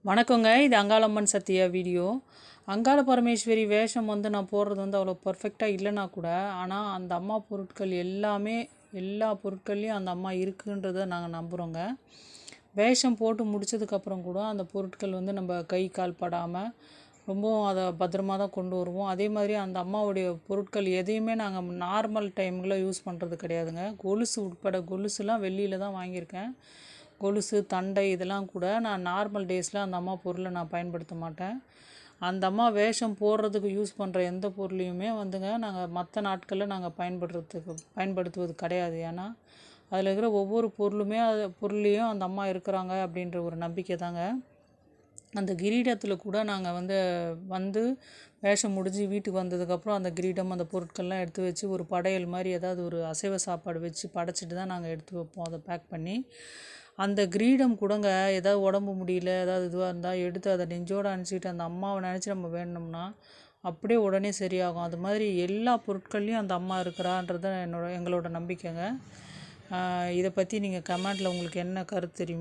வணக்கங்க. இது அங்காளம்மன் சத்யா வீடியோ. அங்காள பரமேஸ்வரி வேஷம் நான் போடுறது அவ்வளோ பர்ஃபெக்டாக இல்லைனா கூட, ஆனால் அந்த அம்மா பொருட்கள் எல்லாமே எல்லா பொருட்கள்லேயும் அந்த அம்மா இருக்குன்றதை நாங்கள் நம்புகிறோங்க. வேஷம் போட்டு முடித்ததுக்கப்புறம் கூட அந்த பொருட்கள் நம்ம கை கால் படாமல் ரொம்பவும் அதை பத்திரமா தான் கொண்டு வருவோம். அதே மாதிரி அந்த அம்மாவுடைய பொருட்கள் எதையுமே நாங்கள் நார்மல் டைமில் யூஸ் பண்ணுறது கிடையாதுங்க. கொலுசு உட்பட, கொலுசுலாம் வெள்ளியில் தான் வாங்கியிருக்கேன். கொலுசு, தண்டை இதெல்லாம் கூட நான் நார்மல் டேஸில் அந்த அம்மா பொருளை நான் பயன்படுத்த மாட்டேன். அந்த அம்மா வேஷம் போடுறதுக்கு யூஸ் பண்ணுற எந்த பொருளையுமே நாங்கள் மற்ற நாட்களில் நாங்கள் பயன்படுத்துவது கிடையாது. ஏன்னா அதில் இருக்கிற ஒவ்வொரு பொருள்லேயும் அந்த அம்மா இருக்கிறாங்க அப்படின்ற ஒரு நம்பிக்கை தாங்க. அந்த கிரீடத்தில் கூட நாங்கள் வேஷம் முடிஞ்சு வீட்டுக்கு வந்ததுக்கப்புறம் அந்த கிரீடம், அந்த பொருட்கள்லாம் எடுத்து வச்சு ஒரு படையல் மாதிரி ஏதாவது ஒரு அசைவ சாப்பாடு வச்சு படைச்சிட்டு தான் நாங்கள் எடுத்து வைப்போம். அதை பேக் பண்ணி அந்த கிரீடம் கூடங்க ஏதாவது உடம்பு முடியல, ஏதாவது இதுவாக இருந்தால் எடுத்து அதை நெஞ்சோடு அனுப்பிச்சிட்டு அந்த அம்மாவை நினச்சி நம்ம வேணும்னா அப்படியே உடனே சரியாகும். அது மாதிரி எல்லா பொருட்கள்லேயும் அந்த அம்மா இருக்கிறான்றது எங்களோட நம்பிக்கைங்க. இதை பற்றி நீங்கள் கமெண்ட்டில் உங்களுக்கு என்ன கருத்து தெரியுமோ